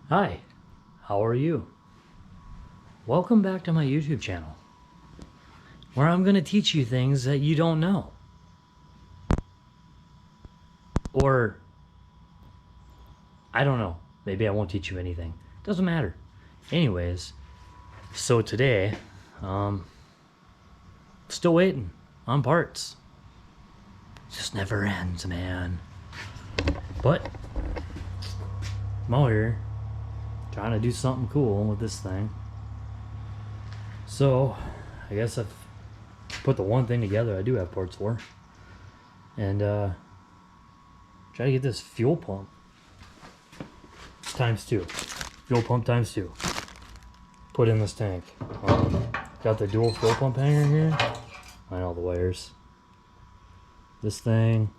Hi, how are you? Welcome back to my YouTube channel, where I'm going to teach you things that you don't know. Or, I don't know, maybe I won't teach you anything. Doesn't matter. Anyways, so today, still waiting on parts. Just never ends, man. But, I'm out here trying to do something cool with this thing. So, I guess I've put the one thing together I do have parts for. And, try to get this fuel pump times 2. Fuel pump times 2. Put in this tank. Got the dual fuel pump hanger here. Find all the wires. This thing.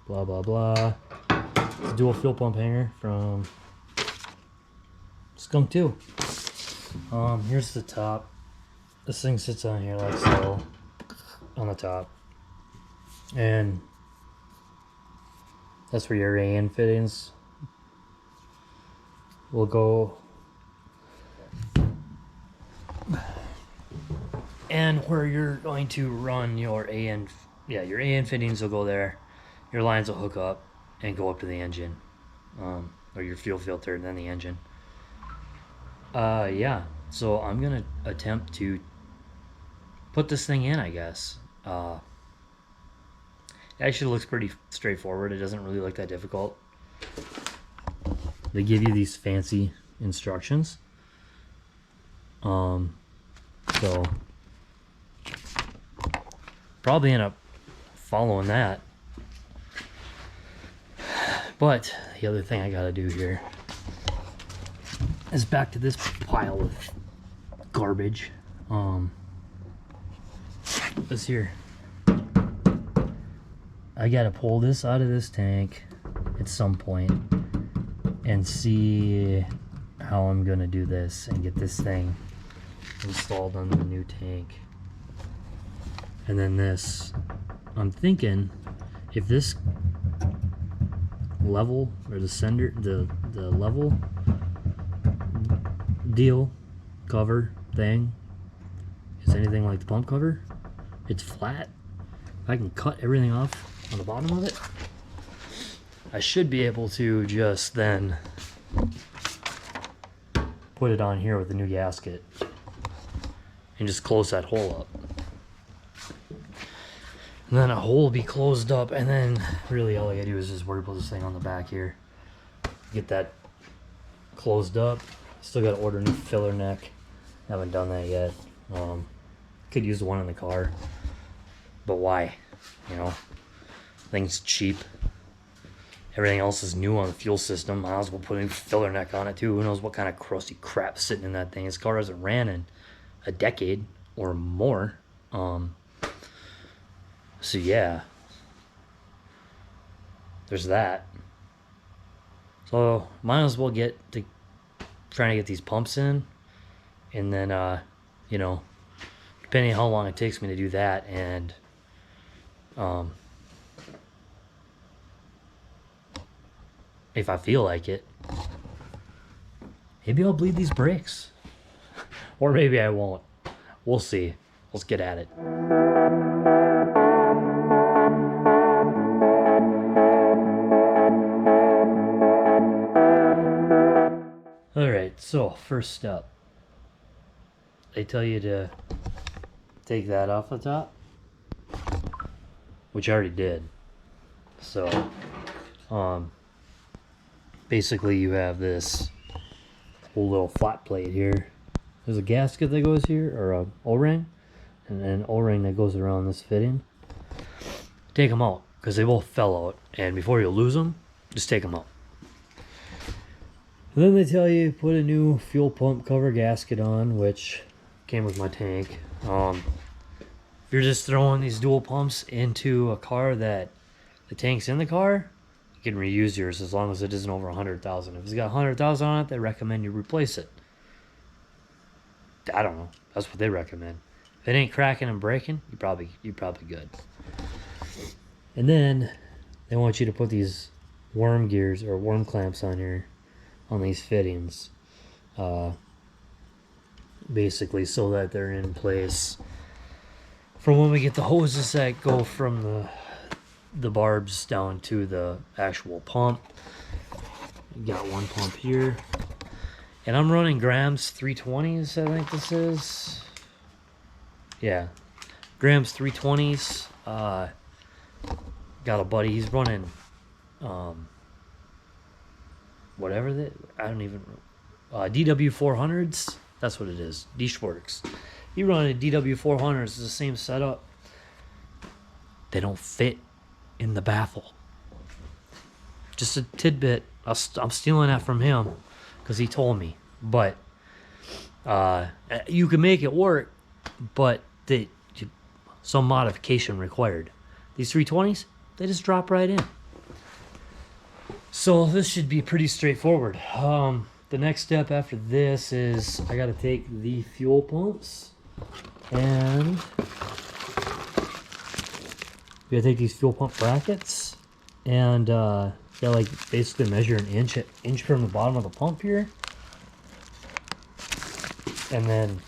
Blah, blah, blah. It's a dual fuel pump hanger from Skunk2. Here's the top. This thing sits on here like so. On the top. And that's where your AN fittings will go. And where you're going to run your AN, your AN fittings will go there. Your lines will hook up and go up to the engine. Or your fuel filter and then the engine. So I'm gonna attempt to put this thing in, I guess. It actually looks pretty straightforward. It doesn't really look that difficult. They give you these fancy instructions. So probably end up following that. But the other thing I gotta do here is back to this pile of garbage. This here. I gotta pull this out of this tank at some point and see how I'm gonna do this and get this thing installed on the new tank. And then this, I'm thinking if this level or the sender, the level deal cover thing is anything like the pump cover, it's flat. If I can cut everything off on the bottom of it, I should be able to just then put it on here with the new gasket and just close that hole up. And then a hole will be closed up, and then really all I gotta do is just worry about this thing on the back here. Get that closed up. Still gotta order a new filler neck. Haven't done that yet. Could use the one in the car, but why? You know, thing's cheap. Everything else is new on the fuel system. Might as well put a new filler neck on it too. Who knows what kind of crusty crap sitting in that thing. This car hasn't ran in a decade or more. So yeah, there's that. So might as well get to trying to get these pumps in, and then you know, depending on how long it takes me to do that, and if I feel like it, maybe I'll bleed these brakes, or maybe I won't. We'll see. Let's get at it. Alright, so first step. They tell you to take that off the top, which I already did. So, basically you have this whole little flat plate here. There's a gasket that goes here, or a O-ring, and then an O-ring that goes around this fitting. Take them out, because they both fell out, and before you lose them, just take them out. And then they tell you put a new fuel pump cover gasket on, which came with my tank. If you're just throwing these dual pumps into a car that the tank's in the car, you can reuse yours as long as it isn't over 100,000. If it's got 100,000 on it, they recommend you replace it. I don't know. That's what they recommend. If it ain't cracking and breaking, you're probably good. And then they want you to put these worm gears or worm clamps on here, on these fittings. basically so that they're in place for when we get the hoses that go from the barbs down to the actual pump. Got one pump here, and I'm running Grams 320s. I think this is, yeah, Grams 320s. Got a buddy, he's running whatever that, I don't even, DW 400s. That's what it is. D-Schwartz. He running DW 400s. It's the same setup. They don't fit in the baffle. Just a tidbit. I'm stealing that from him because he told me. But you can make it work, but some modification required. These 320s, they just drop right in. So this should be pretty straightforward. The next step after this is I got to take the fuel pumps and we got to take these fuel pump brackets and got to like basically measure an inch from the bottom of the pump here, and then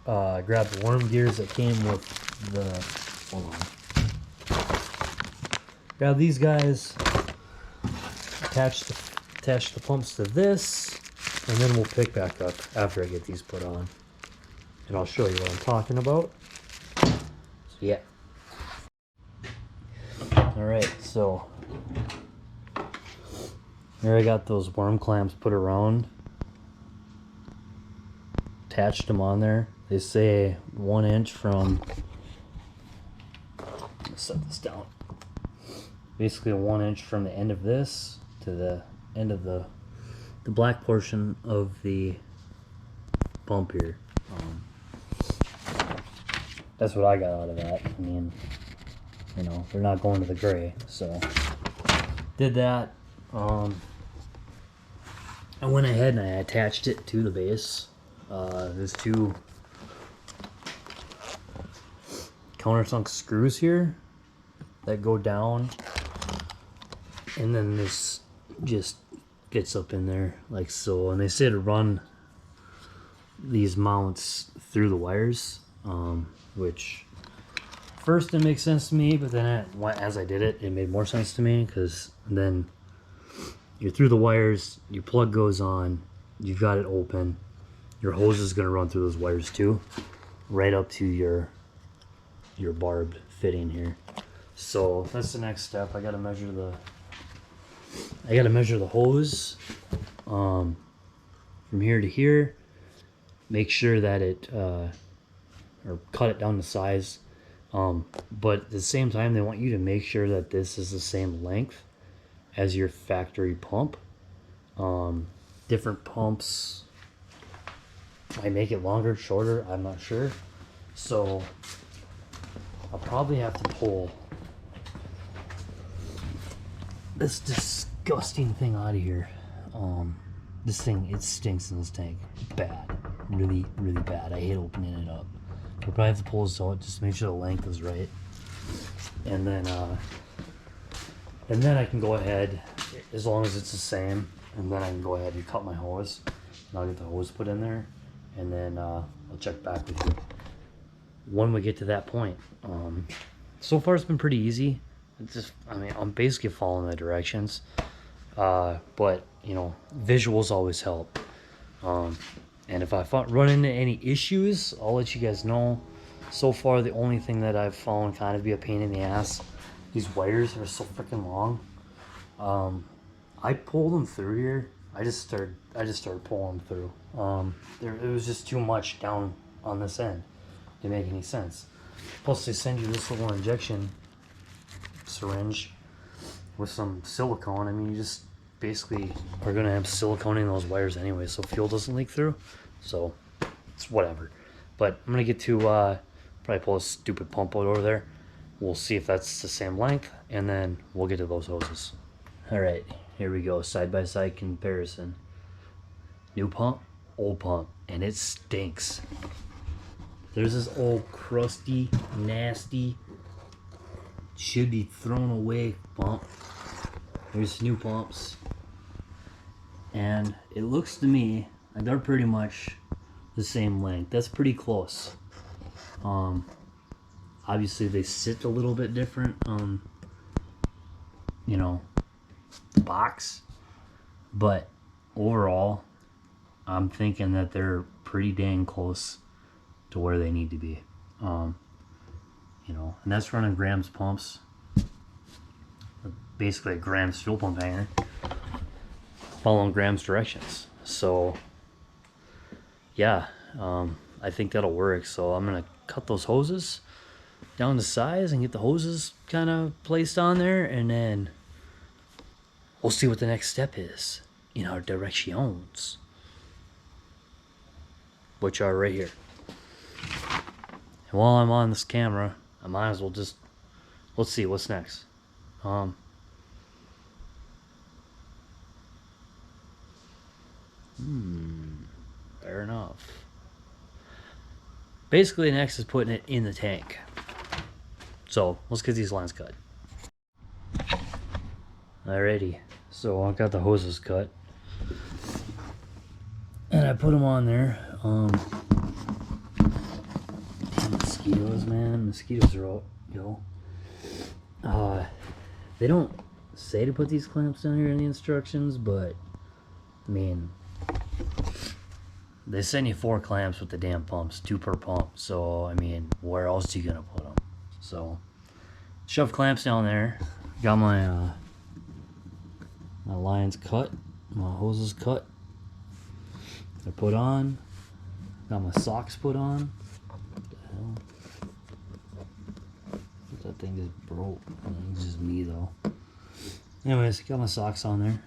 grab the worm gears that came with the, hold on, grab these guys, attach the pumps to this, and then we'll pick back up after I get these put on, and I'll show you what I'm talking about. So yeah. Alright, so here I got those worm clamps put around, attached them on there. They say 1 inch from, let's set this down, basically 1 inch from the end of this to the end of the black portion of the pump here. That's what I got out of that. I mean, you know, they're not going to the gray, so did that. I went ahead and I attached it to the base. There's 2 countersunk screws here that go down, and then this just gets up in there like so, and they say to run these mounts through the wires, which first it makes sense to me, but then as I did it, it made more sense to me, because then you're through the wires, your plug goes on, you've got it open, your hose is going to run through those wires too, right up to your barbed fitting here. So that's the next step. I got to measure the hose from here to here, make sure that it or cut it down to size, but at the same time they want you to make sure that this is the same length as your factory pump. Different pumps might make it longer, shorter, I'm not sure. So I'll probably have to pull this disgusting thing out of here. This thing, it stinks in this tank bad, really bad. I hate opening it up. I'll probably have to pull this out just to make sure the length is right, and then I can go ahead, as long as it's the same, and then I can go ahead and cut my hose, and I'll get the hose put in there, and then I'll check back with you when we get to that point. So far it's been pretty easy. It's just, I mean, I'm basically following the directions, but you know, visuals always help. And if I run into any issues, I'll let you guys know. So far, the only thing that I've found kind of be a pain in the ass, these wires are so freaking long. I pulled them through here. I just started pulling them through. It was just too much down on this end to make any sense. Plus, they send you this little injection syringe with some silicone. I mean, you just basically are gonna have silicone in those wires anyway, so fuel doesn't leak through. So it's whatever. But I'm gonna get to probably pull a stupid pump out over there. We'll see if that's the same length, and then we'll get to those hoses. All right, here we go, side by side comparison. New pump, old pump, and it stinks. There's this old crusty, nasty, should be thrown away pump. Here's new pumps. And it looks to me like they're pretty much the same length. That's pretty close. Obviously they sit a little bit different you know, the box, but overall I'm thinking that they're pretty dang close to where they need to be. You know, and that's running Graham's pumps, basically a Graham's fuel pump hanger, following Graham's directions. So yeah, I think that'll work. So I'm gonna cut those hoses down to size and get the hoses kind of placed on there, and then we'll see what the next step is in our directions, which are right here. And while I'm on this camera, I might as well just, let's see what's next. Fair enough. Basically, next is putting it in the tank. So let's get these lines cut. Alrighty, so I got the hoses cut, and I put them on there. Mosquitoes, man, mosquitoes are out, yo. They don't say to put these clamps down here in the instructions, but I mean, they send you 4 clamps with the damn pumps, 2 per pump. So I mean, where else are you gonna put them? So shove clamps down there. Got my my lines cut, my hoses cut. They're put on. Got my socks put on. What the hell? That thing just broke. It's just me though. Anyways, got my socks on there.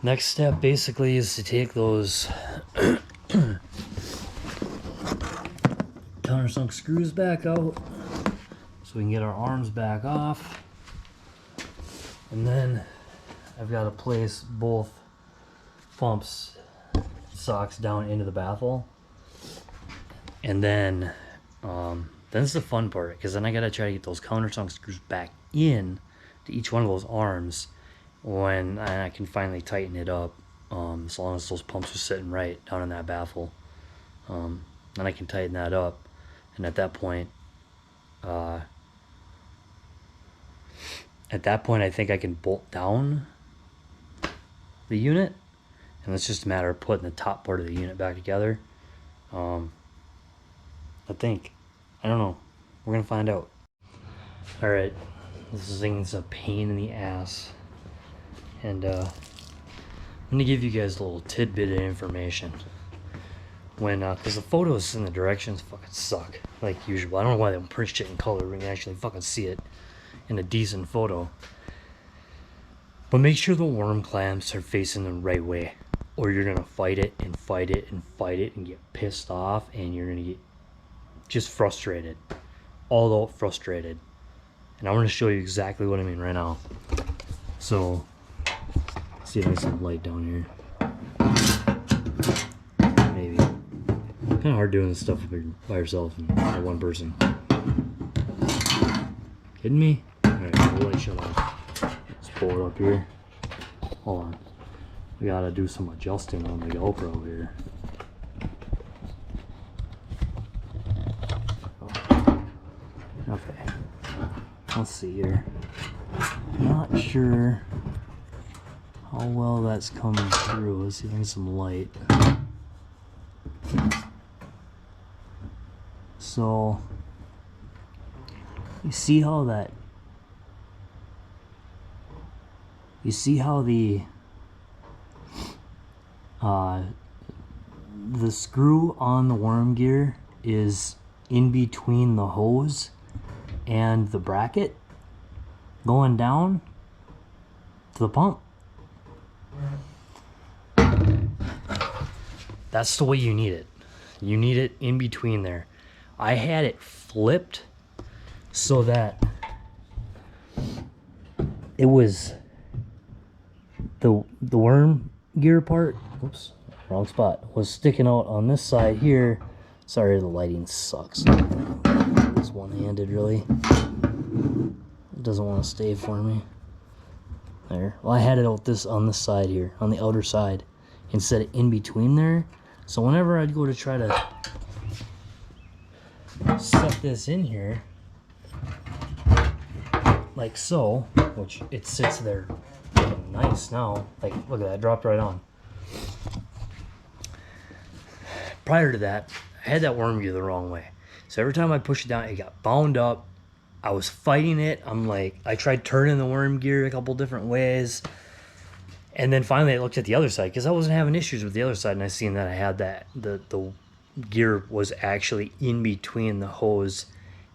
Next step basically is to take those countersunk screws back out so we can get our arms back off. And then I've got to place both pumps socks down into the baffle. And then that's the fun part, because then I got to try to get those countersunk screws back in to each one of those arms when I can finally tighten it up, as long as those pumps are sitting right down in that baffle. Then I can tighten that up, and at that point I think I can bolt down the unit, and it's just a matter of putting the top part of the unit back together. I don't know, we're gonna find out. Alright, this thing's a pain in the ass, and I'm gonna give you guys a little tidbit of information. When because the photos and the directions fucking suck like usual. I don't know why they don't print shit in color when you actually fucking see it in a decent photo. But make sure the worm clamps are facing the right way, or you're gonna fight it and fight it and fight it and get pissed off, and you're gonna get just frustrated, all out frustrated. And I'm gonna show you exactly what I mean right now. So see if I can some light down here. Maybe. Kind of hard doing this stuff by yourself and by one person. Kidding me? Alright, the light shut off. Let's pull it up here. Hold on. We gotta do some adjusting on the GoPro here. Okay. Let's see here. Not sure how well that's coming through. Let's see if I get some light. So you see how the screw on the worm gear is in between the hose and the bracket going down to the pump. That's the way you need it. You need it in between there. I had it flipped so that it was the worm gear part, oops, wrong spot, was sticking out on this side here. Sorry, the lighting sucks. It's one-handed really. It doesn't want to stay for me. There. Well, I had it out this on this side here, on the outer side, instead of in between there. So whenever I'd go to try to set this in here, like so, which it sits there nice now. Like, look at that, dropped right on. Prior to that, I had that worm gear the wrong way. So every time I pushed it down, it got bound up. I was fighting it. I'm like, I tried turning the worm gear a couple different ways. And then finally I looked at the other side because I wasn't having issues with the other side. And I seen that I had that, the gear was actually in between the hose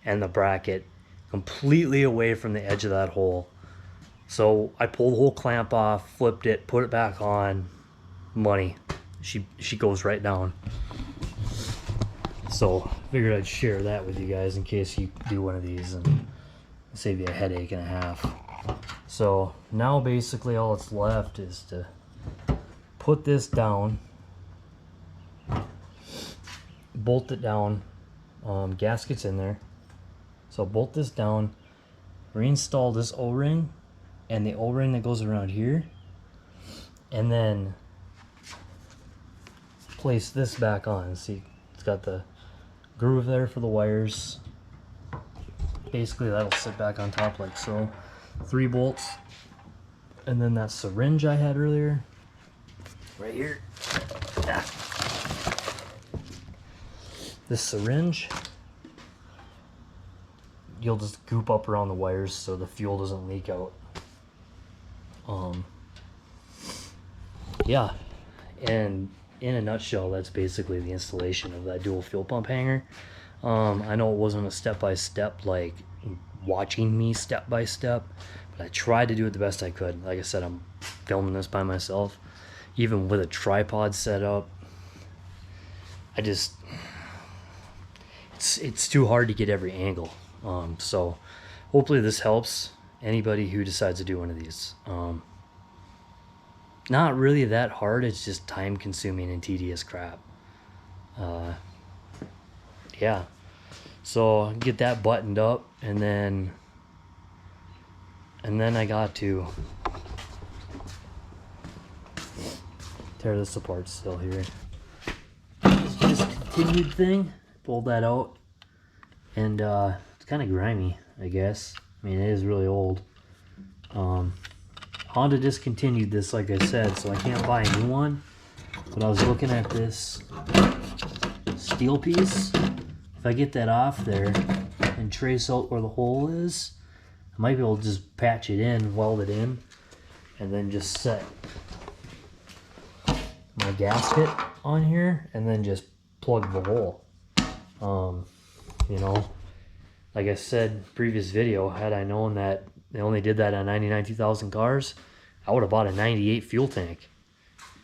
and the bracket, completely away from the edge of that hole. So I pulled the whole clamp off, flipped it, put it back on. Money. She goes right down. So figured I'd share that with you guys in case you do one of these and save you a headache and a half. So now basically all that's left is to put this down, bolt it down, gaskets in there. So bolt this down, reinstall this O-ring and the O-ring that goes around here, and then place this back on. See, it's got the groove there for the wires. Basically that'll sit back on top like so. 3 bolts, and then that syringe I had earlier right here. Ah. This syringe, you'll just goop up around the wires so the fuel doesn't leak out. Yeah, and in a nutshell, that's basically the installation of that dual fuel pump hanger. I know it wasn't a step-by-step, like watching me step-by-step, but I tried to do it the best I could. Like I said, I'm filming this by myself. Even with a tripod set up, it's too hard to get every angle. So hopefully this helps anybody who decides to do one of these. Not really that hard, it's just time consuming and tedious crap. Yeah, so get that buttoned up, and then I got to tear this apart still here. This discontinued thing, pulled that out, and it's kind of grimy, I guess. I mean, it is really old. Honda discontinued this, like I said, so I can't buy a new one. But I was looking at this steel piece. If I get that off there and trace out where the hole is, I might be able to just patch it in, weld it in, and then just set my gasket on here and then just plug the hole. You know, like I said previous video, had I known that they only did that on 99 2000 cars, I would have bought a 98 fuel tank,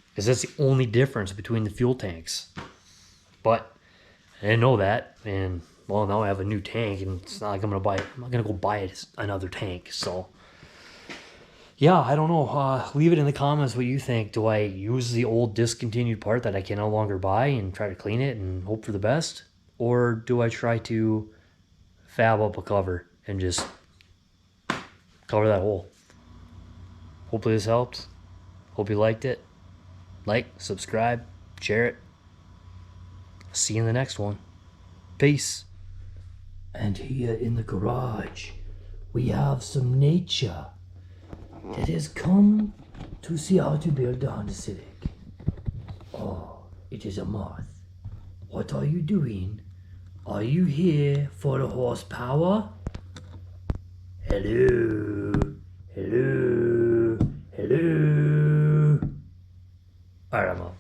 because that's the only difference between the fuel tanks. But I didn't know that, and well, now I have a new tank, and it's not like I'm not gonna go buy another tank. So yeah, I don't know. Leave it in the comments what you think. Do I use the old discontinued part that I can no longer buy and try to clean it and hope for the best, or do I try to fab up a cover and just cover that hole? Hopefully this helped. Hope you liked it. Like, subscribe, share it. See you in the next one. Peace. And here in the garage, we have some nature that has come to see how to build a Honda Civic. Oh, it is a moth. What are you doing? Are you here for the horsepower? Hello, hello, hello. Alright, I'm up.